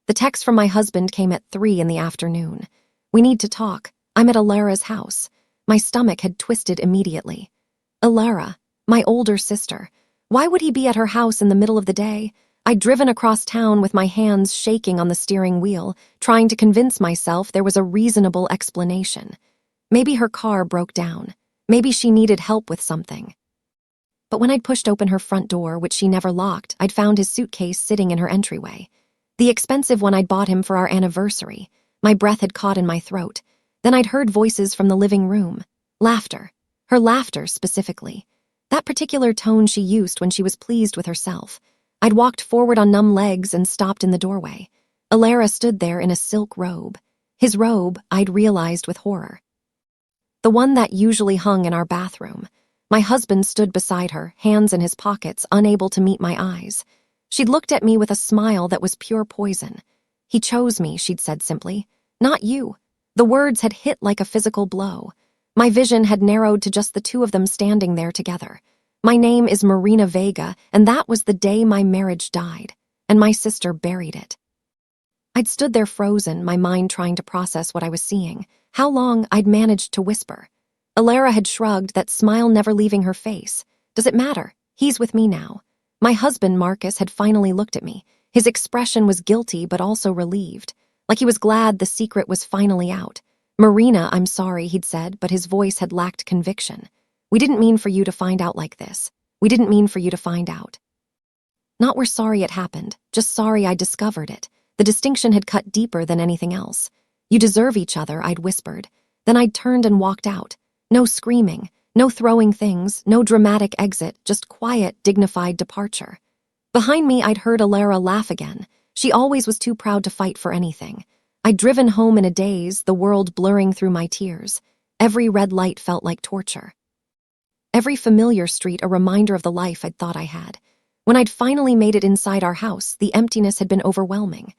The text from my husband came at 3 in the afternoon. "We need to talk. I'm at Alara's house." My stomach had twisted immediately. Alara, my older sister. Why would he be at her house in the middle of the day? I'd driven across town with my hands shaking on the steering wheel, trying to convince myself there was a reasonable explanation. Maybe her car broke down. Maybe she needed help with something. But when I'd pushed open her front door, which she never locked, I'd found his suitcase sitting in her entryway. The expensive one I'd bought him for our anniversary. My breath had caught in my throat. Then I'd heard voices from the living room. Laughter. Her laughter, specifically. That particular tone she used when she was pleased with herself. I'd walked forward on numb legs and stopped in the doorway. Alara stood there in a silk robe. His robe, I'd realized with horror. The one that usually hung in our bathroom. My husband stood beside her, hands in his pockets, unable to meet my eyes. She'd looked at me with a smile that was pure poison. "He chose me," she'd said simply. "Not you." The words had hit like a physical blow. My vision had narrowed to just the two of them standing there together. "My name is Marina Vega, and that was the day my marriage died, and my sister buried it." I'd stood there frozen, my mind trying to process what I was seeing. How long I'd managed to whisper. Alara had shrugged, that smile never leaving her face. "Does it matter? He's with me now." My husband, Marcus, had finally looked at me. His expression was guilty but also relieved, like he was glad the secret was finally out. "Marina, I'm sorry," he'd said, but his voice had lacked conviction. "We didn't mean for you to find out like this. We didn't mean for you to find out." Not we're sorry it happened, just sorry I discovered it. The distinction had cut deeper than anything else. "You deserve each other," I'd whispered. Then I'd turned and walked out. No screaming, no throwing things, no dramatic exit, just quiet, dignified departure. Behind me, I'd heard Alara laugh again. She always was too proud to fight for anything. I'd driven home in a daze, the world blurring through my tears. Every red light felt like torture. Every familiar street a reminder of the life I'd thought I had. When I'd finally made it inside our house, the emptiness had been overwhelming.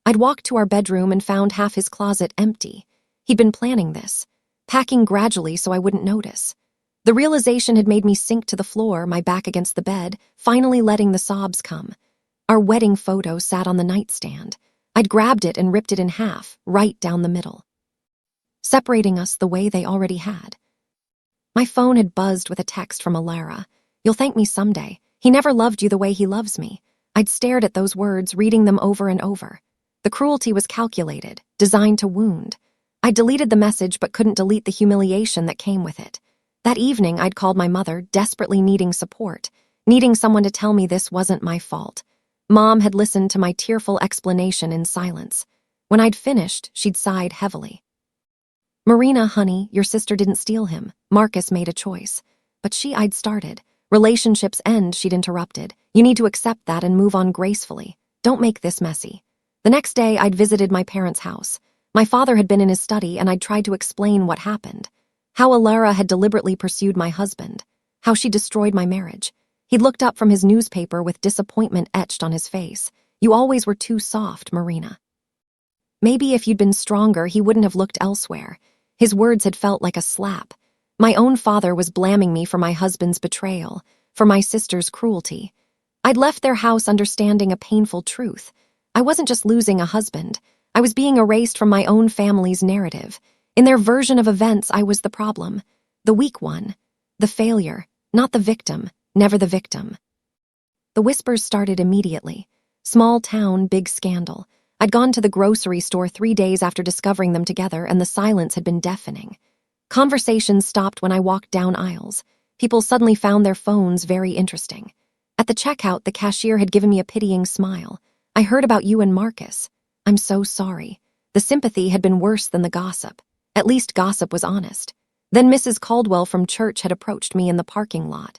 I'd walked to our bedroom and found half his closet empty. He'd been planning this, packing gradually so I wouldn't notice. The realization had made me sink to the floor, my back against the bed, finally letting the sobs come. Our wedding photo sat on the nightstand. I'd grabbed it and ripped it in half, right down the middle, separating us the way they already had. My phone had buzzed with a text from Alara. "You'll thank me someday. He never loved you the way he loves me." I'd stared at those words, reading them over and over. The cruelty was calculated, designed to wound. I deleted the message but couldn't delete the humiliation that came with it. That evening, I'd called my mother, desperately needing support, needing someone to tell me this wasn't my fault. Mom had listened to my tearful explanation in silence. When I'd finished, she'd sighed heavily. "Marina, honey, your sister didn't steal him. Marcus made a choice." But I'd started. "Relationships end," she'd interrupted. "You need to accept that and move on gracefully. Don't make this messy." The next day, I'd visited my parents' house. My father had been in his study, and I'd tried to explain what happened. How Alara had deliberately pursued my husband. How she destroyed my marriage. He'd looked up from his newspaper with disappointment etched on his face. "You always were too soft, Marina." Maybe if you'd been stronger, he wouldn't have looked elsewhere. His words had felt like a slap. My own father was blaming me for my husband's betrayal, for my sister's cruelty. I'd left their house understanding a painful truth. I wasn't just losing a husband. I was being erased from my own family's narrative. In their version of events, I was the problem. The weak one. The failure. Not the victim. Never the victim. The whispers started immediately. Small town, big scandal. I'd gone to the grocery store 3 days after discovering them together, and the silence had been deafening. Conversations stopped when I walked down aisles. People suddenly found their phones very interesting. At the checkout, the cashier had given me a pitying smile. "I heard about you and Marcus. I'm so sorry." The sympathy had been worse than the gossip. At least gossip was honest. Then Mrs. Caldwell from church had approached me in the parking lot.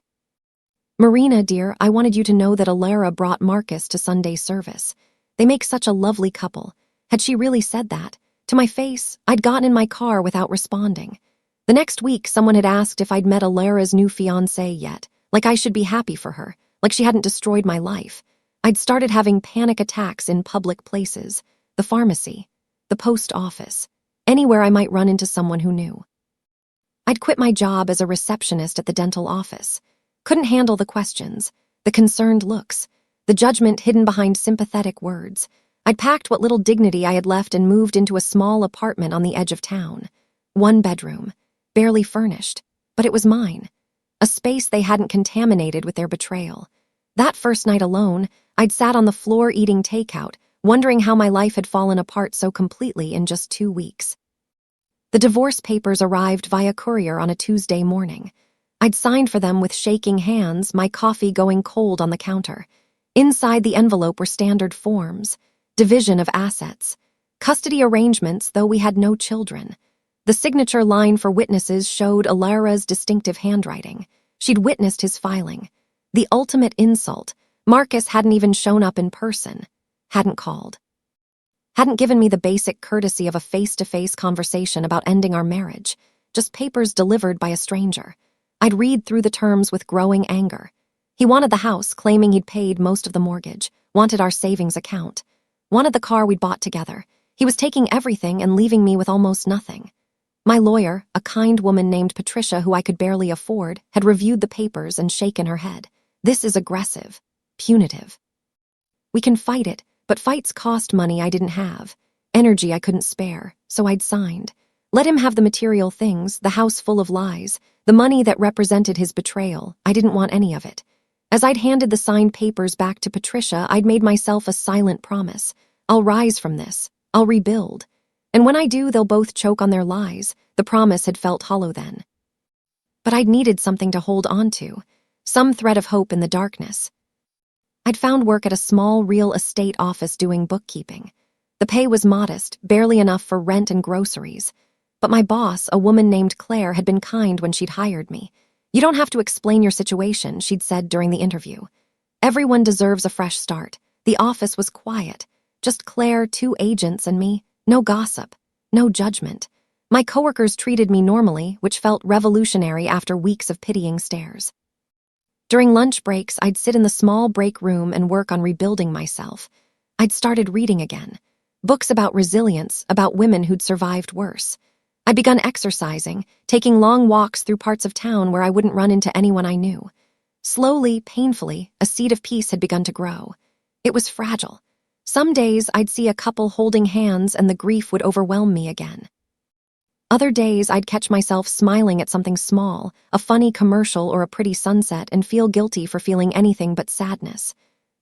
"Marina, dear, I wanted you to know that Alara brought Marcus to Sunday service. They make such a lovely couple." Had she really said that? To my face, I'd gotten in my car without responding. The next week, someone had asked if I'd met Alara's new fiancé yet, like I should be happy for her, like she hadn't destroyed my life. I'd started having panic attacks in public places, the pharmacy, the post office, anywhere I might run into someone who knew. I'd quit my job as a receptionist at the dental office. Couldn't handle the questions, the concerned looks, the judgment hidden behind sympathetic words. I'd packed what little dignity I had left and moved into a small apartment on the edge of town. 1 bedroom, barely furnished, but it was mine. A space they hadn't contaminated with their betrayal. That first night alone, I'd sat on the floor eating takeout, wondering how my life had fallen apart so completely in just 2 weeks. The divorce papers arrived via courier on a Tuesday morning. I'd signed for them with shaking hands, my coffee going cold on the counter. Inside the envelope were standard forms, division of assets, custody arrangements, though we had no children. The signature line for witnesses showed Alara's distinctive handwriting. She'd witnessed his filing. The ultimate insult. Marcus hadn't even shown up in person. Hadn't called. Hadn't given me the basic courtesy of a face-to-face conversation about ending our marriage. Just papers delivered by a stranger. I'd read through the terms with growing anger. He wanted the house, claiming he'd paid most of the mortgage, wanted our savings account, wanted the car we'd bought together. He was taking everything and leaving me with almost nothing. My lawyer, a kind woman named Patricia who I could barely afford, had reviewed the papers and shaken her head. This is aggressive, punitive. We can fight it, but fights cost money I didn't have, energy I couldn't spare, so I'd signed. Let him have the material things, the house full of lies, the money that represented his betrayal. I didn't want any of it. As I'd handed the signed papers back to Patricia, I'd made myself a silent promise. I'll rise from this. I'll rebuild. And when I do, they'll both choke on their lies. The promise had felt hollow then. But I'd needed something to hold on to, some thread of hope in the darkness. I'd found work at a small real estate office doing bookkeeping. The pay was modest, barely enough for rent and groceries. But my boss, a woman named Claire, had been kind when she'd hired me. You don't have to explain your situation, she'd said during the interview. Everyone deserves a fresh start. The office was quiet. Just Claire, 2 agents, and me. No gossip. No judgment. My coworkers treated me normally, which felt revolutionary after weeks of pitying stares. During lunch breaks, I'd sit in the small break room and work on rebuilding myself. I'd started reading again. Books about resilience, about women who'd survived worse. I'd begun exercising, taking long walks through parts of town where I wouldn't run into anyone I knew. Slowly, painfully, a seed of peace had begun to grow. It was fragile. Some days I'd see a couple holding hands and the grief would overwhelm me again. Other days I'd catch myself smiling at something small, a funny commercial or a pretty sunset, and feel guilty for feeling anything but sadness.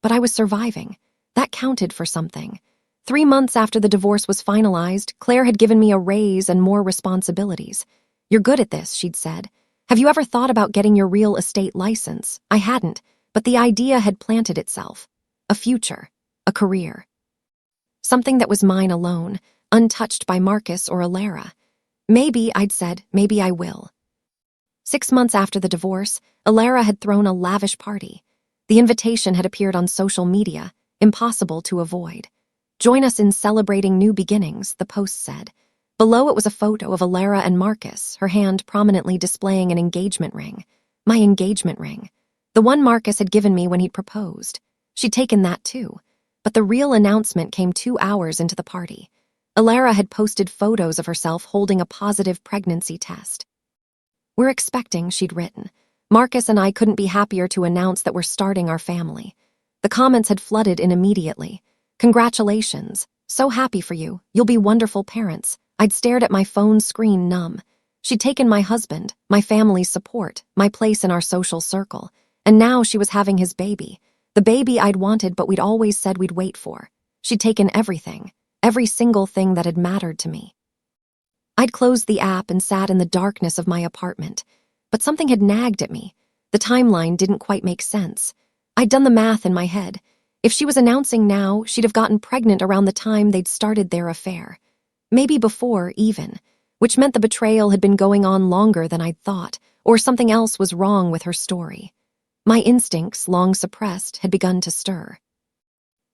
But I was surviving. That counted for something. 3 months after the divorce was finalized, Claire had given me a raise and more responsibilities. You're good at this, she'd said. Have you ever thought about getting your real estate license? I hadn't, but the idea had planted itself. A future. A career. Something that was mine alone, untouched by Marcus or Alara. Maybe, I'd said, maybe I will. 6 months after the divorce, Alara had thrown a lavish party. The invitation had appeared on social media, impossible to avoid. Join us in celebrating new beginnings, the post said. Below it was a photo of Alara and Marcus, her hand prominently displaying an engagement ring. My engagement ring. The one Marcus had given me when he'd proposed. She'd taken that too. But the real announcement came 2 hours into the party. Alara had posted photos of herself holding a positive pregnancy test. We're expecting, she'd written. Marcus and I couldn't be happier to announce that we're starting our family. The comments had flooded in immediately. Congratulations. So happy for you. You'll be wonderful parents. I'd stared at my phone screen numb. She'd taken my husband, my family's support, my place in our social circle. And now she was having his baby. The baby I'd wanted but we'd always said we'd wait for. She'd taken everything. Every single thing that had mattered to me. I'd closed the app and sat in the darkness of my apartment. But something had nagged at me. The timeline didn't quite make sense. I'd done the math in my head. If she was announcing now, she'd have gotten pregnant around the time they'd started their affair. Maybe before, even. Which meant the betrayal had been going on longer than I'd thought, or something else was wrong with her story. My instincts, long suppressed, had begun to stir.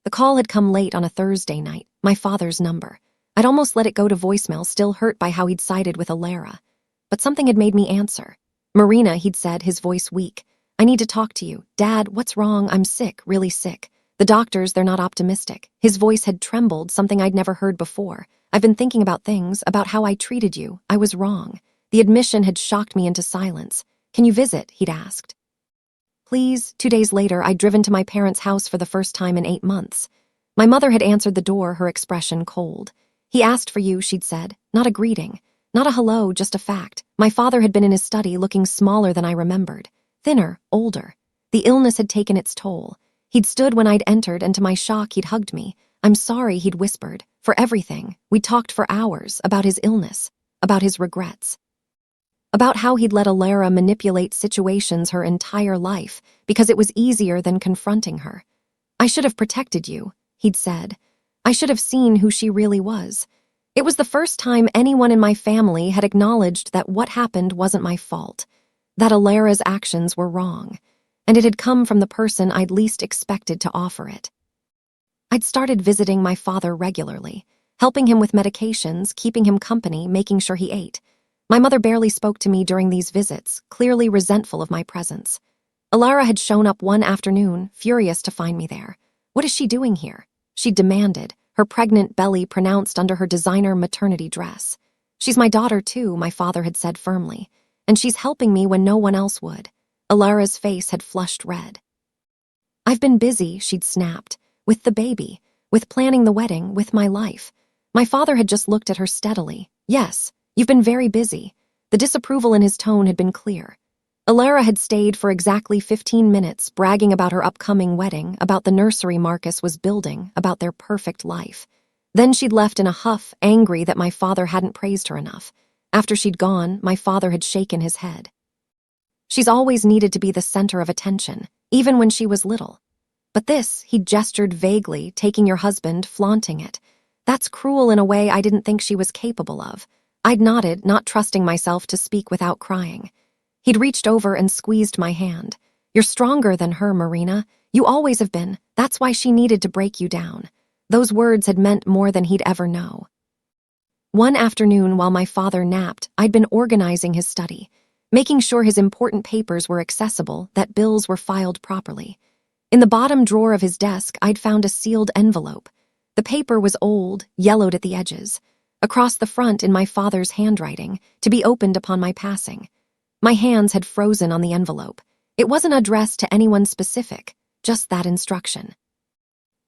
The call had come late on a Thursday night, my father's number. I'd almost let it go to voicemail, still hurt by how he'd sided with Alara. But something had made me answer. Marina, he'd said, his voice weak. I need to talk to you. Dad, what's wrong? I'm sick, really sick. The doctors, they're not optimistic. His voice had trembled, something I'd never heard before. I've been thinking about things, about how I treated you. I was wrong. The admission had shocked me into silence. Can you visit? He'd asked. Please. 2 days later, I'd driven to my parents' house for the first time in 8 months. My mother had answered the door, her expression cold. He asked for you, she'd said. Not a greeting. Not a hello, just a fact. My father had been in his study, looking smaller than I remembered. Thinner, older. The illness had taken its toll. He'd stood when I'd entered, and to my shock, he'd hugged me. I'm sorry, he'd whispered. For everything. We talked for hours about his illness, about his regrets, about how he'd let Alara manipulate situations her entire life because it was easier than confronting her. I should have protected you, he'd said. I should have seen who she really was. It was the first time anyone in my family had acknowledged that what happened wasn't my fault, that Alara's actions were wrong, and it had come from the person I'd least expected to offer it. I'd started visiting my father regularly, helping him with medications, keeping him company, making sure he ate. My mother barely spoke to me during these visits, clearly resentful of my presence. Alara had shown up one afternoon, furious to find me there. What is she doing here? She demanded, her pregnant belly pronounced under her designer maternity dress. She's my daughter too, my father had said firmly, and she's helping me when no one else would. Alara's face had flushed red. I've been busy, she'd snapped, with the baby, with planning the wedding, with my life. My father had just looked at her steadily. Yes, you've been very busy. The disapproval in his tone had been clear. Alara had stayed for exactly 15 minutes, bragging about her upcoming wedding, about the nursery Marcus was building, about their perfect life. Then she'd left in a huff, angry that my father hadn't praised her enough. After she'd gone, my father had shaken his head. She's always needed to be the center of attention, even when she was little. But this, he'd gestured vaguely, taking your husband, flaunting it. That's cruel in a way I didn't think she was capable of. I'd nodded, not trusting myself to speak without crying. He'd reached over and squeezed my hand. You're stronger than her, Marina. You always have been. That's why she needed to break you down. Those words had meant more than he'd ever know. One afternoon while my father napped, I'd been organizing his study, making sure his important papers were accessible, that bills were filed properly. In the bottom drawer of his desk, I'd found a sealed envelope. The paper was old, yellowed at the edges. Across the front in my father's handwriting, to be opened upon my passing. My hands had frozen on the envelope. It wasn't addressed to anyone specific, just that instruction.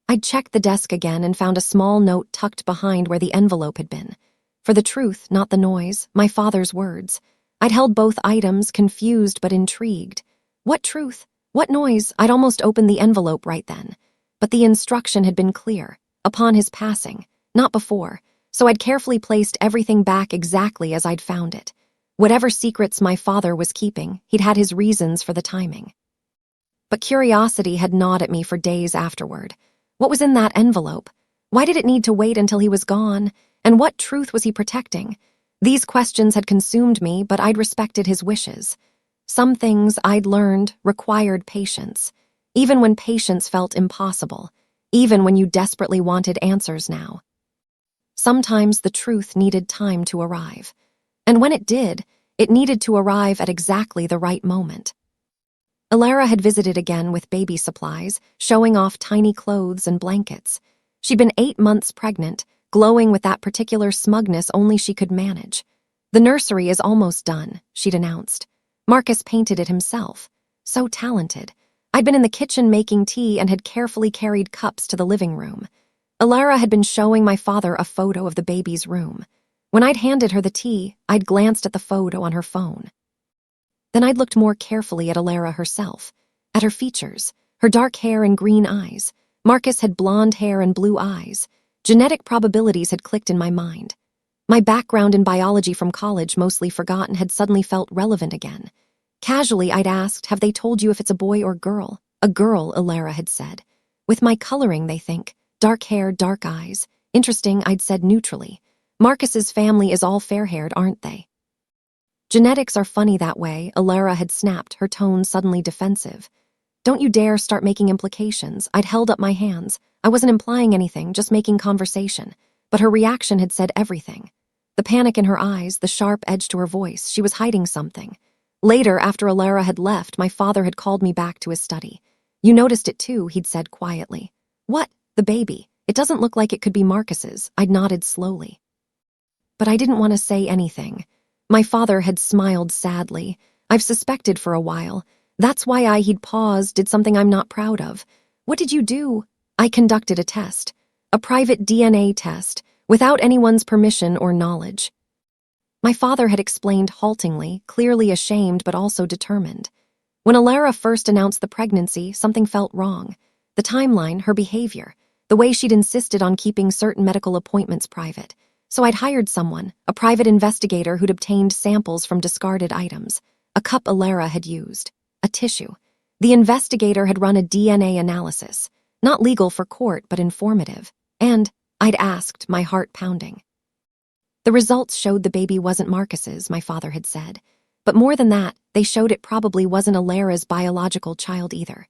I'd checked the desk again and found a small note tucked behind where the envelope had been. For the truth, not the noise, my father's words. I'd held both items, confused but intrigued. What truth? What noise? I'd almost opened the envelope right then. But the instruction had been clear, upon his passing, not before, so I'd carefully placed everything back exactly as I'd found it. Whatever secrets my father was keeping, he'd had his reasons for the timing. But curiosity had gnawed at me for days afterward. What was in that envelope? Why did it need to wait until he was gone? And what truth was he protecting? These questions had consumed me, but I'd respected his wishes. Some things I'd learned required patience, even when patience felt impossible, even when you desperately wanted answers now. Sometimes the truth needed time to arrive. And when it did, it needed to arrive at exactly the right moment. Alara had visited again with baby supplies, showing off tiny clothes and blankets. She'd been 8 months pregnant, glowing with that particular smugness only she could manage. The nursery is almost done, she'd announced. Marcus painted it himself. So talented. I'd been in the kitchen making tea and had carefully carried cups to the living room. Alara had been showing my father a photo of the baby's room. When I'd handed her the tea, I'd glanced at the photo on her phone. Then I'd looked more carefully at Alara herself, at her features, her dark hair and green eyes. Marcus had blonde hair and blue eyes. Genetic probabilities had clicked in my mind. My background in biology from college, mostly forgotten, had suddenly felt relevant again. Casually, I'd asked, have they told you if it's a boy or girl? A girl, Alara had said. With my coloring, they think. Dark hair, dark eyes. Interesting, I'd said neutrally. Marcus's family is all fair-haired, aren't they? Genetics are funny that way, Alara had snapped, her tone suddenly defensive. Don't you dare start making implications. I'd held up my hands. I wasn't implying anything, just making conversation. But her reaction had said everything. The panic in her eyes, the sharp edge to her voice, she was hiding something. Later, after Alara had left, my father had called me back to his study. You noticed it too, he'd said quietly. What? The baby. It doesn't look like it could be Marcus's. I'd nodded slowly. But I didn't want to say anything. My father had smiled sadly. I've suspected for a while. That's why he'd paused, did something I'm not proud of. What did you do? I conducted a test. A private DNA test, without anyone's permission or knowledge. My father had explained haltingly, clearly ashamed but also determined. When Alara first announced the pregnancy, something felt wrong. The timeline, her behavior, the way she'd insisted on keeping certain medical appointments private. So I'd hired someone, a private investigator who'd obtained samples from discarded items, a cup Alara had used, a tissue. The investigator had run a DNA analysis, not legal for court but informative. And I'd asked, my heart pounding. The results showed the baby wasn't Marcus's, my father had said. But more than that, they showed it probably wasn't Alara's biological child either.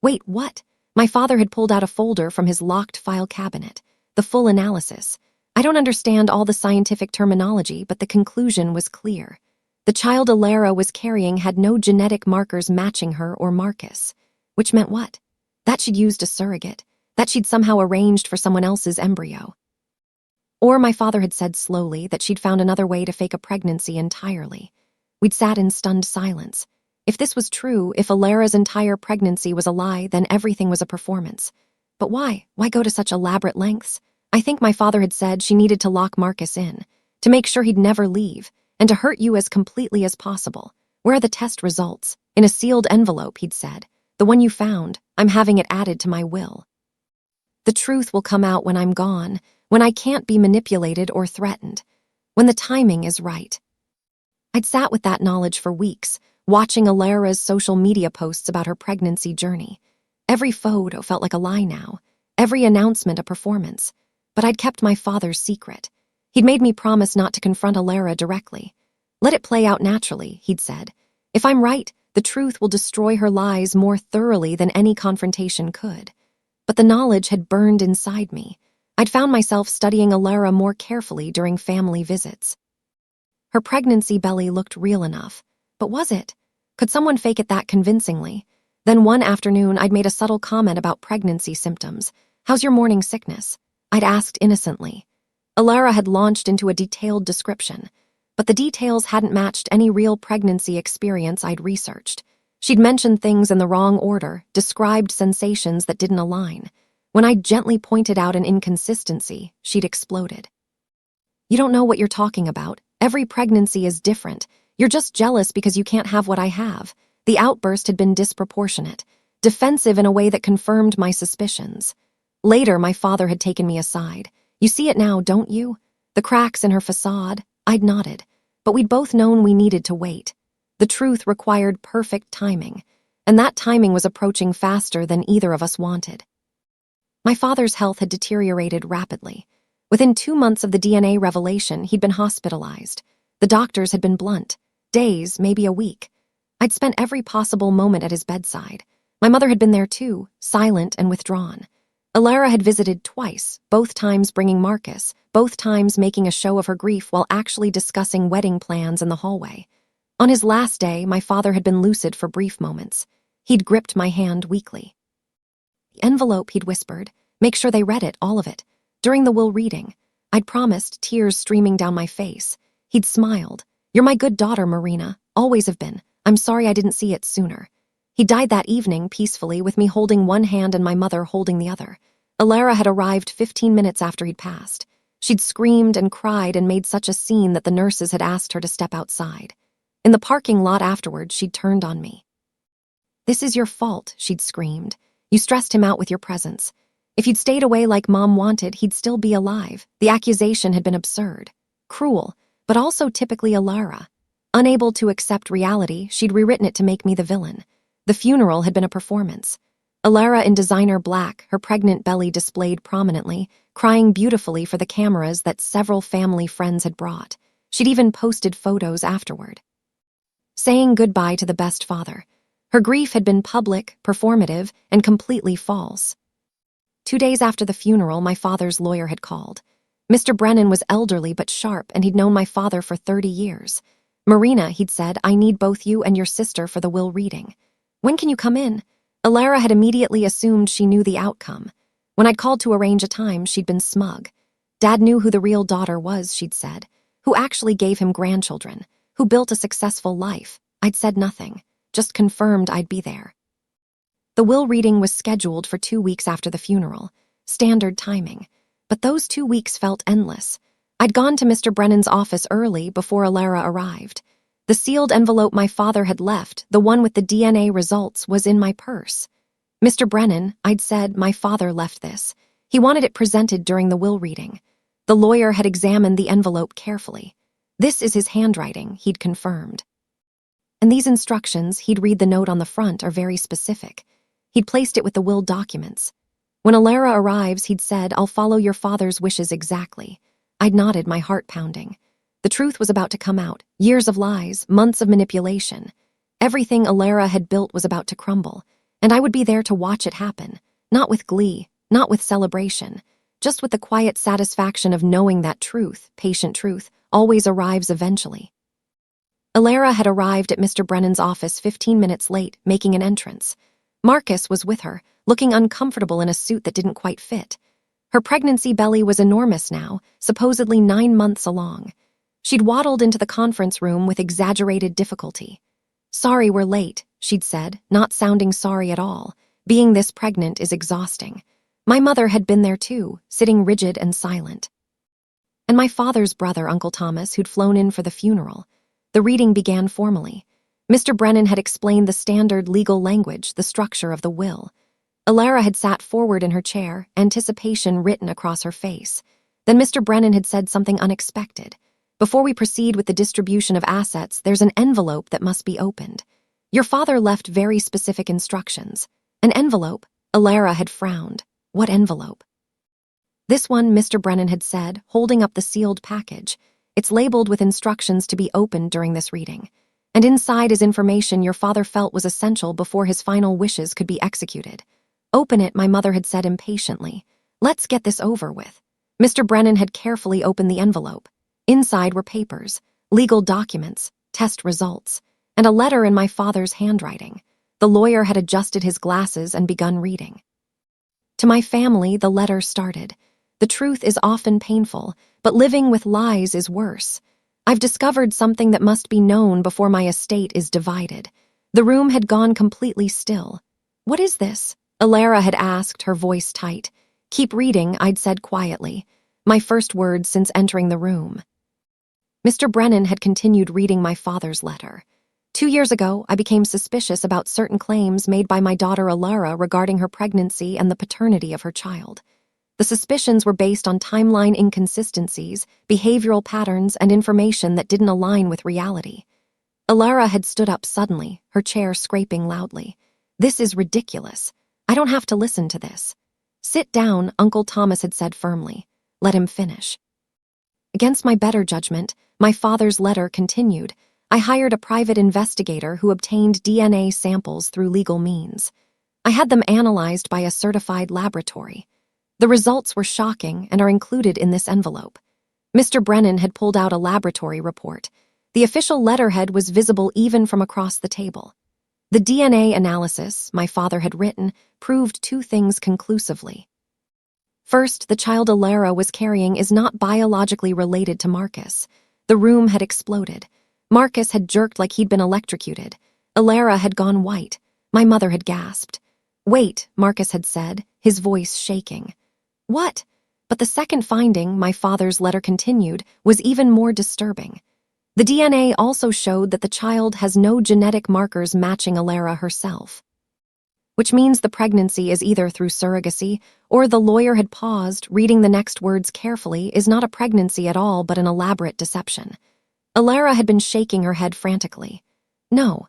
Wait, what? My father had pulled out a folder from his locked file cabinet. The full analysis. I don't understand all the scientific terminology, but the conclusion was clear. The child Alara was carrying had no genetic markers matching her or Marcus. Which meant what? That she'd used a surrogate. That she'd somehow arranged for someone else's embryo. Or, my father had said slowly, that she'd found another way to fake a pregnancy entirely. We'd sat in stunned silence. If this was true, if Alara's entire pregnancy was a lie, then everything was a performance. But why? Why go to such elaborate lengths? I think my father had said she needed to lock Marcus in, to make sure he'd never leave, and to hurt you as completely as possible. Where are the test results? In a sealed envelope, he'd said. The one you found, I'm having it added to my will. The truth will come out when I'm gone, when I can't be manipulated or threatened, when the timing is right. I'd sat with that knowledge for weeks, watching Alara's social media posts about her pregnancy journey. Every photo felt like a lie now, every announcement a performance. But I'd kept my father's secret. He'd made me promise not to confront Alara directly. Let it play out naturally, he'd said. If I'm right, the truth will destroy her lies more thoroughly than any confrontation could. But the knowledge had burned inside me. I'd found myself studying Alara more carefully during family visits. Her pregnancy belly looked real enough. But was it? Could someone fake it that convincingly? Then one afternoon, I'd made a subtle comment about pregnancy symptoms. How's your morning sickness? I'd asked innocently. Alara had launched into a detailed description, but the details hadn't matched any real pregnancy experience I'd researched. She'd mentioned things in the wrong order, described sensations that didn't align. When I gently pointed out an inconsistency, she'd exploded. You don't know what you're talking about. Every pregnancy is different. You're just jealous because you can't have what I have. The outburst had been disproportionate, defensive in a way that confirmed my suspicions. Later, my father had taken me aside. You see it now, don't you? The cracks in her facade. I'd nodded. But we'd both known we needed to wait. The truth required perfect timing, and that timing was approaching faster than either of us wanted. My father's health had deteriorated rapidly. Within 2 months of the DNA revelation, he'd been hospitalized. The doctors had been blunt. Days, maybe a week. I'd spent every possible moment at his bedside. My mother had been there too, silent and withdrawn. Alara had visited twice, both times bringing Marcus, both times making a show of her grief while actually discussing wedding plans in the hallway. On his last day, my father had been lucid for brief moments. He'd gripped my hand weakly. The envelope, he'd whispered. Make sure they read it, all of it. During the will reading, I'd promised, tears streaming down my face. He'd smiled. You're my good daughter, Marina. Always have been. I'm sorry I didn't see it sooner. He died that evening, peacefully, with me holding one hand and my mother holding the other. Alara had arrived 15 minutes after he'd passed. She'd screamed and cried and made such a scene that the nurses had asked her to step outside. In the parking lot afterwards, she'd turned on me. This is your fault, she'd screamed. You stressed him out with your presence. If you'd stayed away like Mom wanted, he'd still be alive. The accusation had been absurd, cruel, but also typically Alara. Unable to accept reality, she'd rewritten it to make me the villain. The funeral had been a performance. Alara in designer black, her pregnant belly displayed prominently, crying beautifully for the cameras that several family friends had brought. She'd even posted photos afterward. Saying goodbye to the best father. Her grief had been public, performative, and completely false. 2 days after the funeral, my father's lawyer had called. Mr. Brennan was elderly but sharp, and he'd known my father for 30 years. Marina, he'd said, I need both you and your sister for the will reading. When can you come in? Alara had immediately assumed she knew the outcome. When I'd called to arrange a time, she'd been smug. Dad knew who the real daughter was, she'd said, who actually gave him grandchildren, who built a successful life. I'd said nothing, just confirmed I'd be there. The will reading was scheduled for 2 weeks after the funeral. Standard timing. But those 2 weeks felt endless. I'd gone to Mr. Brennan's office early before Alara arrived. The sealed envelope my father had left, the one with the DNA results, was in my purse. Mr. Brennan, I'd said, my father left this. He wanted it presented during the will reading. The lawyer had examined the envelope carefully. This is his handwriting, he'd confirmed. And these instructions, he'd read the note on the front, are very specific. He'd placed it with the will documents. When Alara arrives, he'd said, I'll follow your father's wishes exactly. I'd nodded, my heart pounding. The truth was about to come out. Years of lies, months of manipulation. Everything Alara had built was about to crumble, and I would be there to watch it happen. Not with glee, not with celebration, just with the quiet satisfaction of knowing that truth, patient truth, always arrives eventually. Alara had arrived at Mr. Brennan's office 15 minutes late, making an entrance. Marcus was with her, looking uncomfortable in a suit that didn't quite fit. Her pregnancy belly was enormous now, supposedly 9 months along. She'd waddled into the conference room with exaggerated difficulty. Sorry we're late, she'd said, not sounding sorry at all. Being this pregnant is exhausting. My mother had been there too, sitting rigid and silent. And my father's brother, Uncle Thomas, who'd flown in for the funeral. The reading began formally. Mr. Brennan had explained the standard legal language, the structure of the will. Alara had sat forward in her chair, anticipation written across her face. Then Mr. Brennan had said something unexpected. Before we proceed with the distribution of assets, there's an envelope that must be opened. Your father left very specific instructions. An envelope? Alara had frowned. What envelope? This one, Mr. Brennan had said, holding up the sealed package. It's labeled with instructions to be opened during this reading. And inside is information your father felt was essential before his final wishes could be executed. Open it, my mother had said impatiently. Let's get this over with. Mr. Brennan had carefully opened the envelope. Inside were papers, legal documents, test results, and a letter in my father's handwriting. The lawyer had adjusted his glasses and begun reading. To my family, the letter started. The truth is often painful, but living with lies is worse. I've discovered something that must be known before my estate is divided. The room had gone completely still. What is this? Alara had asked, her voice tight. Keep reading, I'd said quietly, my first words since entering the room. Mr. Brennan had continued reading my father's letter. 2 years ago, I became suspicious about certain claims made by my daughter Alara regarding her pregnancy and the paternity of her child. The suspicions were based on timeline inconsistencies, behavioral patterns, and information that didn't align with reality. Alara had stood up suddenly, her chair scraping loudly. This is ridiculous. I don't have to listen to this. Sit down, Uncle Thomas had said firmly. Let him finish. Against my better judgment, my father's letter continued. I hired a private investigator who obtained DNA samples through legal means. I had them analyzed by a certified laboratory. The results were shocking and are included in this envelope. Mr. Brennan had pulled out a laboratory report. The official letterhead was visible even from across the table. The DNA analysis, my father had written, proved 2 things conclusively. First, the child Alara was carrying is not biologically related to Marcus. The room had exploded. Marcus had jerked like he'd been electrocuted. Alara had gone white. My mother had gasped. Wait, Marcus had said, his voice shaking. What? But the second finding, my father's letter continued, was even more disturbing. The DNA also showed that the child has no genetic markers matching Alara herself. Which means the pregnancy is either through surrogacy, or the lawyer had paused, reading the next words carefully, is not a pregnancy at all but an elaborate deception. Alara had been shaking her head frantically. No,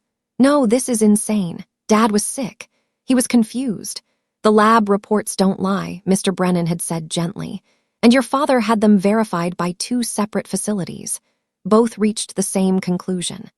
this is insane. Dad was sick. He was confused. The lab reports don't lie, Mr. Brennan had said gently, and your father had them verified by 2 separate facilities. Both reached the same conclusion.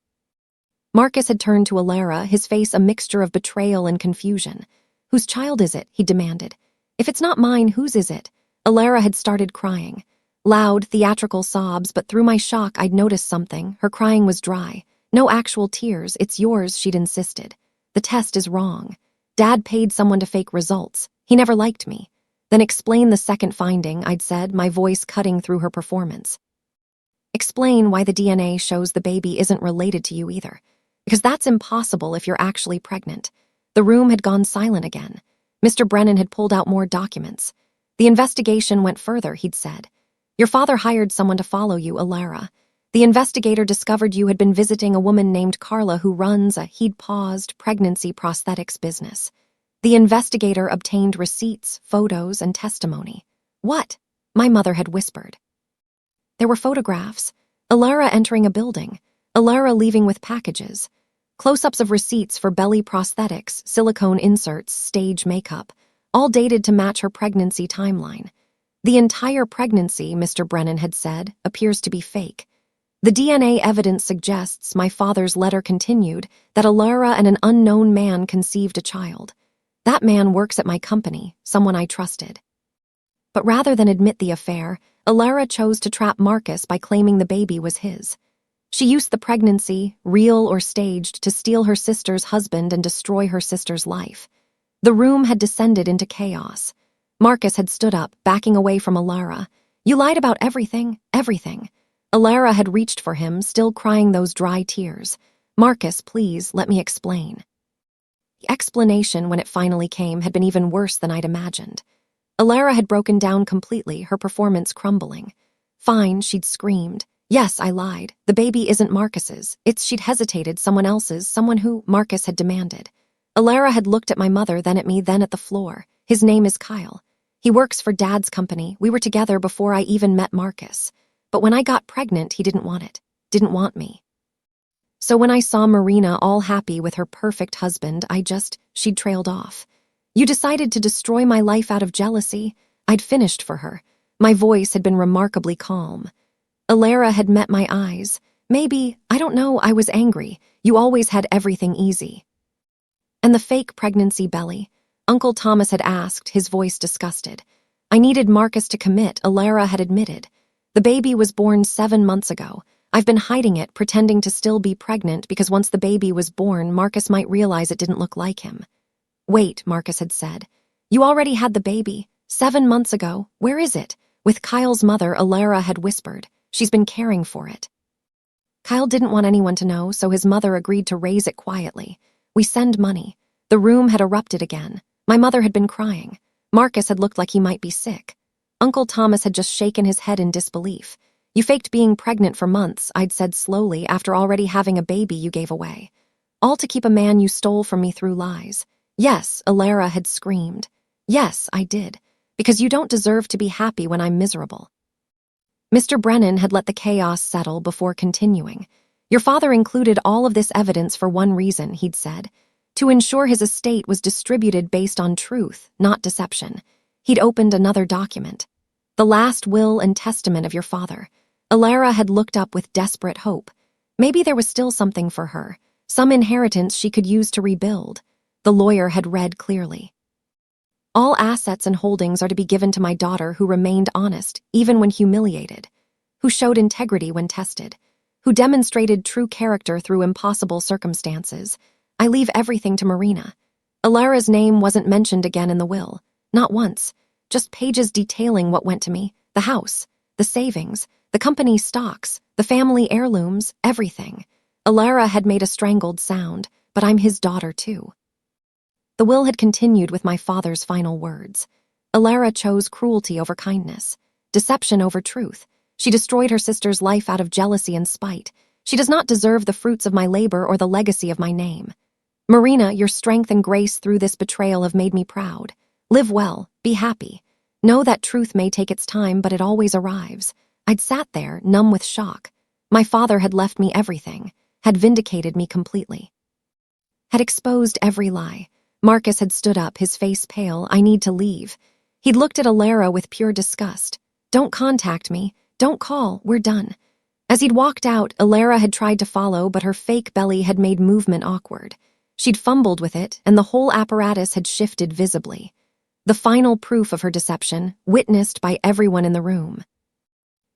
Marcus had turned to Alara, his face a mixture of betrayal and confusion. Whose child is it? He demanded. If it's not mine, whose is it? Alara had started crying. Loud, theatrical sobs, but through my shock I'd noticed something. Her crying was dry. No actual tears. It's yours, she'd insisted. The test is wrong. Dad paid someone to fake results. He never liked me. Then explain the second finding, I'd said, my voice cutting through her performance. Explain why the DNA shows the baby isn't related to you either. Because that's impossible if you're actually pregnant. The room had gone silent again. Mr. Brennan had pulled out more documents. The investigation went further, he'd said. Your father hired someone to follow you, Alara. The investigator discovered you had been visiting a woman named Carla who runs he'd paused, pregnancy prosthetics business. The investigator obtained receipts, photos, and testimony. What? My mother had whispered. There were photographs. Alara entering a building. Alara leaving with packages. Close-ups of receipts for belly prosthetics, silicone inserts, stage makeup, all dated to match her pregnancy timeline. The entire pregnancy, Mr. Brennan had said, appears to be fake. The DNA evidence suggests, my father's letter continued, that Alara and an unknown man conceived a child. That man works at my company, someone I trusted. But rather than admit the affair, Alara chose to trap Marcus by claiming the baby was his. She used the pregnancy, real or staged, to steal her sister's husband and destroy her sister's life. The room had descended into chaos. Marcus had stood up, backing away from Alara. You lied about everything, everything. Alara had reached for him, still crying those dry tears. Marcus, please, let me explain. The explanation, when it finally came, had been even worse than I'd imagined. Alara had broken down completely, her performance crumbling. Fine, she'd screamed. Yes, I lied. The baby isn't Marcus's. She'd hesitated, someone else's, someone who Marcus had demanded. Alara had looked at my mother, then at me, then at the floor. His name is Kyle. He works for Dad's company. We were together before I even met Marcus. But when I got pregnant, he didn't want it. Didn't want me. So when I saw Marina all happy with her perfect husband, she'd trailed off. You decided to destroy my life out of jealousy. I'd finished for her. My voice had been remarkably calm. Alara had met my eyes. Maybe, I don't know, I was angry. You always had everything easy. And the fake pregnancy belly? Uncle Thomas had asked, his voice disgusted. I needed Marcus to commit, Alara had admitted. The baby was born 7 months ago. I've been hiding it, pretending to still be pregnant because once the baby was born, Marcus might realize it didn't look like him. Wait, Marcus had said. You already had the baby. 7 months ago. Where is it? With Kyle's mother, Alara had whispered. She's been caring for it. Kyle didn't want anyone to know, so his mother agreed to raise it quietly. We send money. The room had erupted again. My mother had been crying. Marcus had looked like he might be sick. Uncle Thomas had just shaken his head in disbelief. You faked being pregnant for months, I'd said slowly, after already having a baby you gave away. All to keep a man you stole from me through lies. Yes, Alara had screamed. Yes, I did. Because you don't deserve to be happy when I'm miserable. Mr. Brennan had let the chaos settle before continuing. Your father included all of this evidence for one reason, he'd said. To ensure his estate was distributed based on truth, not deception. He'd opened another document. The last will and testament of your father. Alara had looked up with desperate hope. Maybe there was still something for her, some inheritance she could use to rebuild. The lawyer had read clearly. All assets and holdings are to be given to my daughter who remained honest, even when humiliated, who showed integrity when tested, who demonstrated true character through impossible circumstances. I leave everything to Marina. Alara's name wasn't mentioned again in the will, not once, just pages detailing what went to me, the house, the savings, the company's stocks, the family heirlooms, everything. Alara had made a strangled sound, but I'm his daughter too. The will had continued with my father's final words. Alara chose cruelty over kindness, deception over truth. She destroyed her sister's life out of jealousy and spite. She does not deserve the fruits of my labor or the legacy of my name. Marina, your strength and grace through this betrayal have made me proud. Live well, be happy. Know that truth may take its time, but it always arrives. I'd sat there, numb with shock. My father had left me everything, had vindicated me completely. Had exposed every lie. Marcus had stood up, his face pale. I need to leave. He'd looked at Alara with pure disgust. Don't contact me. Don't call. We're done. As he'd walked out, Alara had tried to follow, but her fake belly had made movement awkward. She'd fumbled with it, and the whole apparatus had shifted visibly. The final proof of her deception, witnessed by everyone in the room.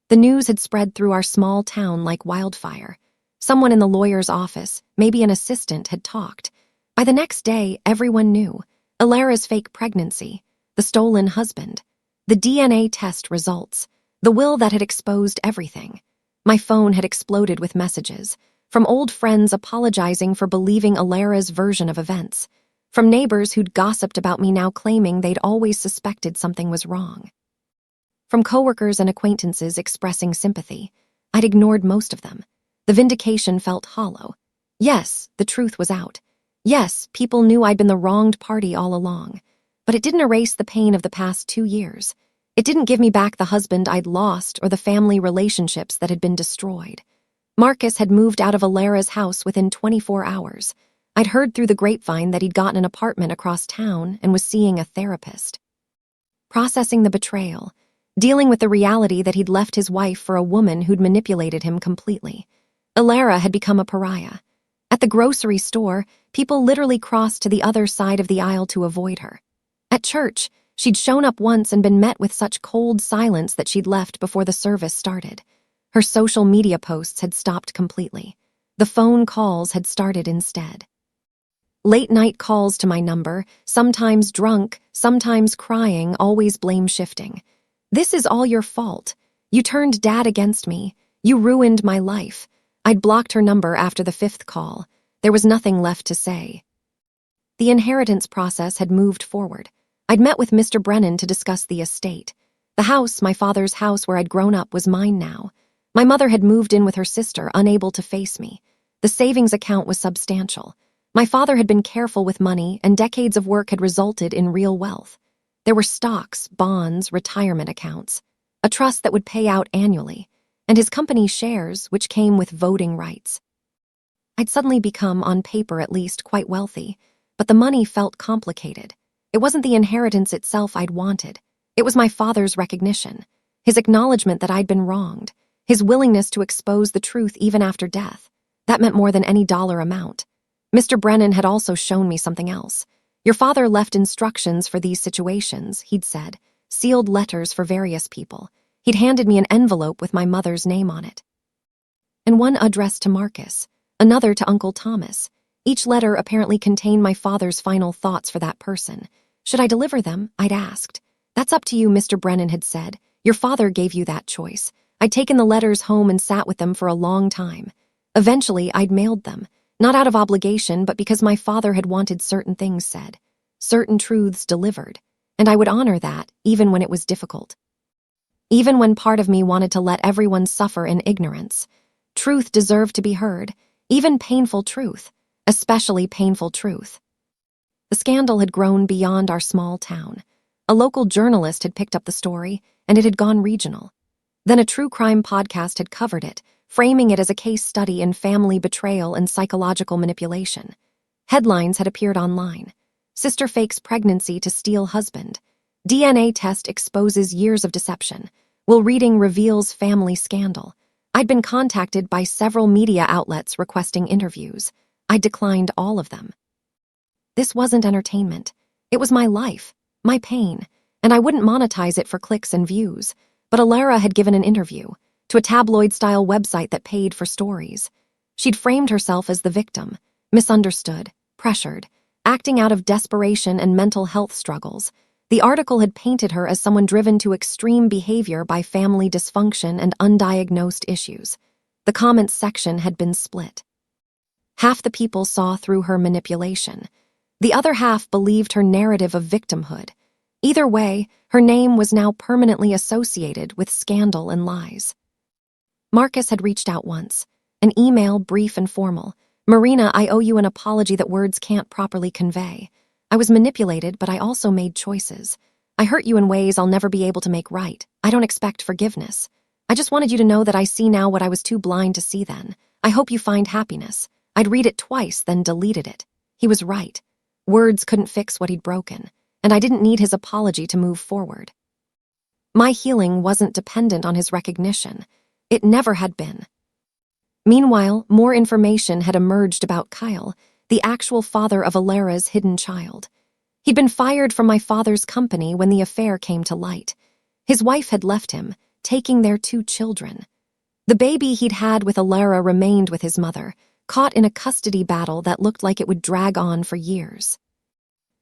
The news had spread through our small town like wildfire. Someone in the lawyer's office, maybe an assistant, had talked. By the next day, everyone knew. Alara's fake pregnancy, the stolen husband, the DNA test results, the will that had exposed everything. My phone had exploded with messages, from old friends apologizing for believing Alara's version of events, from neighbors who'd gossiped about me now claiming they'd always suspected something was wrong, from coworkers and acquaintances expressing sympathy. I'd ignored most of them. The vindication felt hollow. Yes, the truth was out. Yes, people knew I'd been the wronged party all along. But it didn't erase the pain of the past 2 years. It didn't give me back the husband I'd lost or the family relationships that had been destroyed. Marcus had moved out of Alara's house within 24 hours. I'd heard through the grapevine that he'd gotten an apartment across town and was seeing a therapist. Processing the betrayal, dealing with the reality that he'd left his wife for a woman who'd manipulated him completely. Alara had become a pariah. At the grocery store, people literally crossed to the other side of the aisle to avoid her. At church, she'd shown up once and been met with such cold silence that she'd left before the service started. Her social media posts had stopped completely. The phone calls had started instead. Late-night calls to my number, sometimes drunk, sometimes crying, always blame-shifting. "This is all your fault. You turned Dad against me. You ruined my life." I'd blocked her number after the 5th call. There was nothing left to say. The inheritance process had moved forward. I'd met with Mr. Brennan to discuss the estate. The house, my father's house where I'd grown up, was mine now. My mother had moved in with her sister, unable to face me. The savings account was substantial. My father had been careful with money, and decades of work had resulted in real wealth. There were stocks, bonds, retirement accounts, a trust that would pay out annually, and his company's shares, which came with voting rights. I'd suddenly become, on paper at least, quite wealthy, but the money felt complicated. It wasn't the inheritance itself I'd wanted. It was my father's recognition, his acknowledgement that I'd been wronged, his willingness to expose the truth even after death. That meant more than any dollar amount. Mr. Brennan had also shown me something else. "Your father left instructions for these situations," he'd said, sealed letters for various people. He'd handed me an envelope with my mother's name on it, and one addressed to Marcus, another to Uncle Thomas. Each letter apparently contained my father's final thoughts for that person. "Should I deliver them?" I'd asked. "That's up to you," Mr. Brennan had said. "Your father gave you that choice." I'd taken the letters home and sat with them for a long time. Eventually, I'd mailed them, not out of obligation, but because my father had wanted certain things said, certain truths delivered, and I would honor that, even when it was difficult. Even when part of me wanted to let everyone suffer in ignorance. Truth deserved to be heard, even painful truth, especially painful truth. The scandal had grown beyond our small town. A local journalist had picked up the story, and it had gone regional. Then a true crime podcast had covered it, framing it as a case study in family betrayal and psychological manipulation. Headlines had appeared online. "Sister fakes pregnancy to steal husband. DNA test exposes years of deception. Will reading reveals family scandal." I'd been contacted by several media outlets requesting interviews. I declined all of them. This wasn't entertainment. It was my life, my pain, and I wouldn't monetize it for clicks and views. But Alara had given an interview to a tabloid-style website that paid for stories. She'd framed herself as the victim, misunderstood, pressured, acting out of desperation and mental health struggles. The article had painted her as someone driven to extreme behavior by family dysfunction and undiagnosed issues. The comments section had been split. Half the people saw through her manipulation. The other half believed her narrative of victimhood. Either way, her name was now permanently associated with scandal and lies. Marcus had reached out once, an email brief and formal. "Marina, I owe you an apology that words can't properly convey. I was manipulated, but I also made choices. I hurt you in ways I'll never be able to make right. I don't expect forgiveness. I just wanted you to know that I see now what I was too blind to see then. I hope you find happiness." I'd read it twice, then deleted it. He was right. Words couldn't fix what he'd broken, and I didn't need his apology to move forward. My healing wasn't dependent on his recognition. It never had been. Meanwhile, more information had emerged about Kyle, the actual father of Alara's hidden child. He'd been fired from my father's company when the affair came to light. His wife had left him, taking their 2 children. The baby he'd had with Alara remained with his mother, caught in a custody battle that looked like it would drag on for years.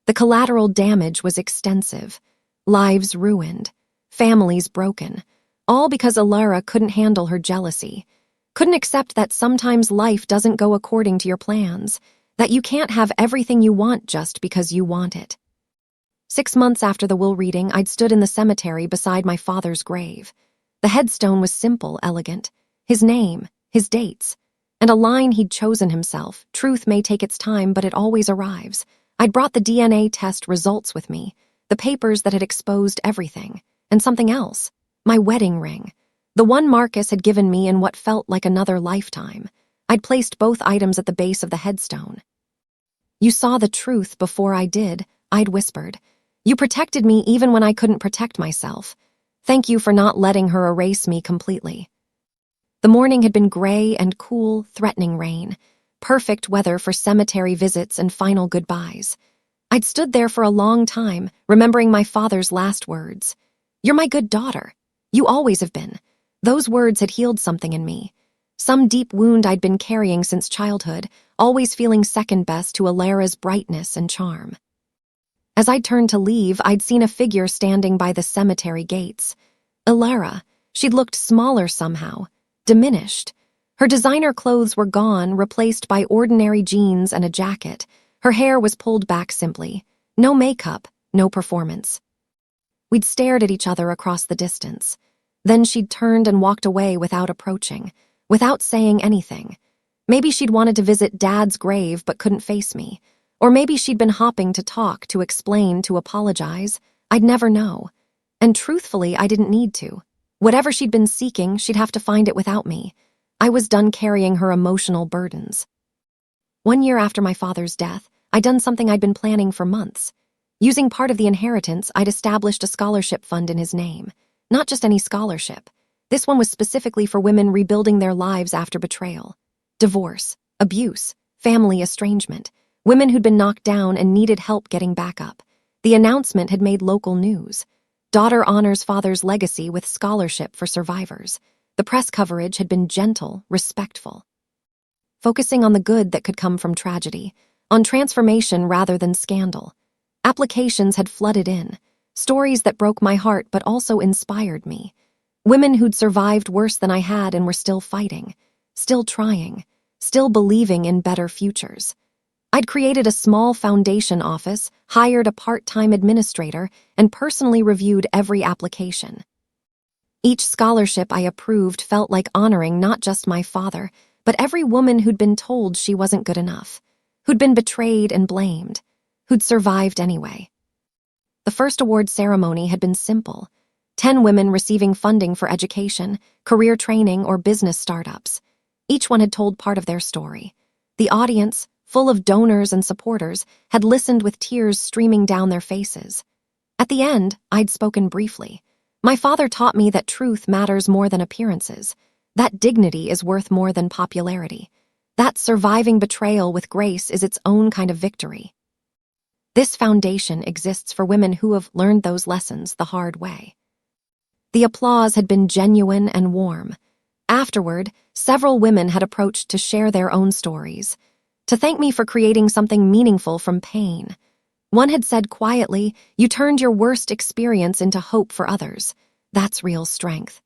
The collateral damage was extensive. Lives ruined, families broken, all because Alara couldn't handle her jealousy, couldn't accept that sometimes life doesn't go according to your plans, That you can't have everything you want just because you want it. 6 months after the will reading, I'd stood in the cemetery beside my father's grave. The headstone was simple, elegant. His name, his dates, and a line he'd chosen himself. Truth may take its time, but it always arrives. I'd brought the DNA test results with me, the papers that had exposed everything, and something else, my wedding ring, the one Marcus had given me in what felt like another lifetime. I'd placed both items at the base of the headstone. "You saw the truth before I did," I'd whispered. "You protected me even when I couldn't protect myself. Thank you for not letting her erase me completely." The morning had been gray and cool, threatening rain. Perfect weather for cemetery visits and final goodbyes. I'd stood there for a long time, remembering my father's last words. "You're my good daughter. You always have been." Those words had healed something in me. Some deep wound I'd been carrying since childhood, always feeling second best to Alara's brightness and charm. As I turned to leave, I'd seen a figure standing by the cemetery gates. Alara. She'd looked smaller somehow, diminished. Her designer clothes were gone, replaced by ordinary jeans and a jacket. Her hair was pulled back simply. No makeup, no performance. We'd stared at each other across the distance. Then she'd turned and walked away without approaching, without saying anything. Maybe she'd wanted to visit Dad's grave but couldn't face me. Or maybe she'd been hopping to talk, to explain, to apologize. I'd never know. And truthfully, I didn't need to. Whatever she'd been seeking, she'd have to find it without me. I was done carrying her emotional burdens. 1 year after my father's death, I'd done something I'd been planning for months. Using part of the inheritance, I'd established a scholarship fund in his name. Not just any scholarship. This one was specifically for women rebuilding their lives after betrayal. Divorce, abuse, family estrangement. Women who'd been knocked down and needed help getting back up. The announcement had made local news. Daughter honors father's legacy with scholarship for survivors. The press coverage had been gentle, respectful. Focusing on the good that could come from tragedy, on transformation rather than scandal. Applications had flooded in, stories that broke my heart but also inspired me. Women who'd survived worse than I had and were still fighting, still trying, still believing in better futures. I'd created a small foundation office, hired a part-time administrator, and personally reviewed every application. Each scholarship I approved felt like honoring not just my father, but every woman who'd been told she wasn't good enough, who'd been betrayed and blamed, who'd survived anyway. The first award ceremony had been simple. 10 women receiving funding for education, career training, or business startups. Each one had told part of their story. The audience, full of donors and supporters, had listened with tears streaming down their faces. At the end, I'd spoken briefly. My father taught me that truth matters more than appearances, that dignity is worth more than popularity, that surviving betrayal with grace is its own kind of victory. This foundation exists for women who have learned those lessons the hard way. The applause had been genuine and warm. Afterward, several women had approached to share their own stories, to thank me for creating something meaningful from pain. One had said quietly, "You turned your worst experience into hope for others. That's real strength."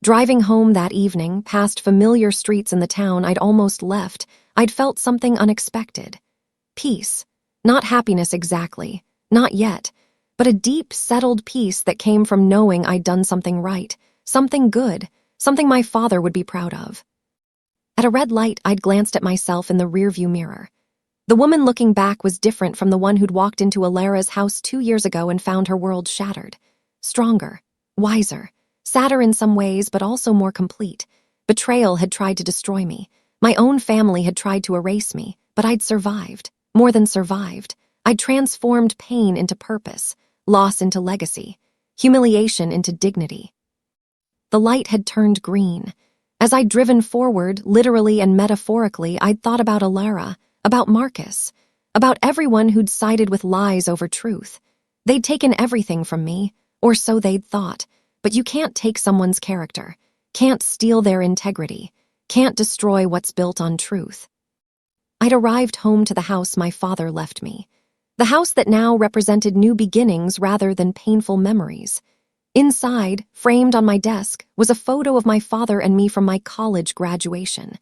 Driving home that evening, past familiar streets in the town I'd almost left, I'd felt something unexpected. Peace. Not happiness exactly, not yet, but a deep, settled peace that came from knowing I'd done something right, something good, something my father would be proud of. At a red light, I'd glanced at myself in the rearview mirror. The woman looking back was different from the one who'd walked into Alara's house 2 years ago and found her world shattered. Stronger, wiser, sadder in some ways, but also more complete. Betrayal had tried to destroy me. My own family had tried to erase me, but I'd survived. More than survived. I'd transformed pain into purpose, loss into legacy, humiliation into dignity. The light had turned green. As I'd driven forward, literally and metaphorically, I'd thought about Alara, about Marcus, about everyone who'd sided with lies over truth. They'd taken everything from me, or so they'd thought, but you can't take someone's character, can't steal their integrity, can't destroy what's built on truth. I'd arrived home to the house my father left me, the house that now represented new beginnings rather than painful memories. Inside, framed on my desk, was a photo of my father and me from my college graduation,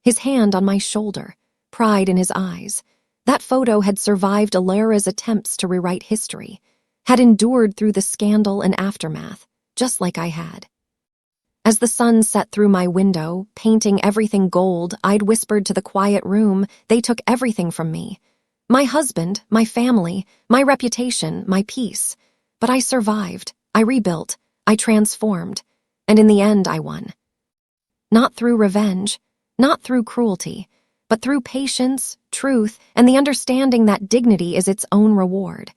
his hand on my shoulder, pride in his eyes. That photo had survived Alara's attempts to rewrite history, had endured through the scandal and aftermath, just like I had. As the sun set through my window, painting everything gold, I'd whispered to the quiet room, they took everything from me. My husband, my family, my reputation, my peace. But I survived, I rebuilt, I transformed, and in the end I won. Not through revenge, not through cruelty, but through patience, truth, and the understanding that dignity is its own reward.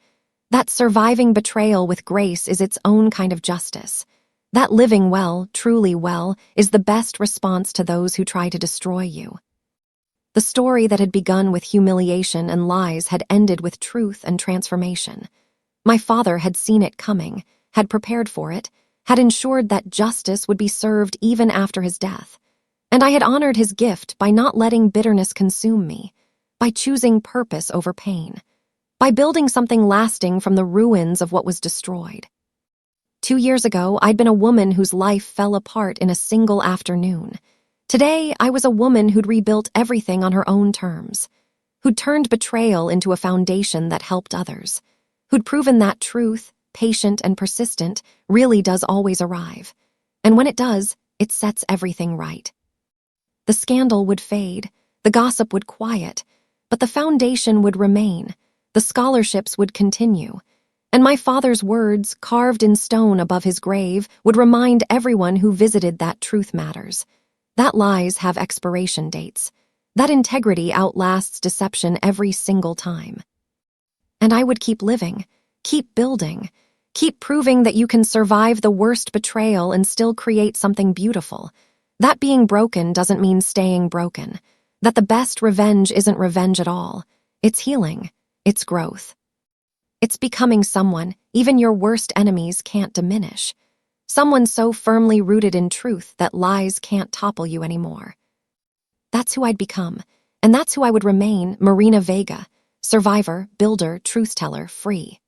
That surviving betrayal with grace is its own kind of justice. That living well, truly well, is the best response to those who try to destroy you. The story that had begun with humiliation and lies had ended with truth and transformation. My father had seen it coming, had prepared for it, had ensured that justice would be served even after his death. And I had honored his gift by not letting bitterness consume me, by choosing purpose over pain, by building something lasting from the ruins of what was destroyed. 2 years ago, I'd been a woman whose life fell apart in a single afternoon. Today, I was a woman who'd rebuilt everything on her own terms, who'd turned betrayal into a foundation that helped others, who'd proven that truth, patient and persistent, really does always arrive. And when it does, it sets everything right. The scandal would fade, the gossip would quiet, but the foundation would remain, the scholarships would continue, and my father's words, carved in stone above his grave, would remind everyone who visited that truth matters. That lies have expiration dates. That integrity outlasts deception every single time. And I would keep living, keep building, keep proving that you can survive the worst betrayal and still create something beautiful. That being broken doesn't mean staying broken. That the best revenge isn't revenge at all. It's healing. It's growth. It's becoming someone even your worst enemies can't diminish. Someone so firmly rooted in truth that lies can't topple you anymore. That's who I'd become, and that's who I would remain, Marina Vega, survivor, builder, truth teller, free.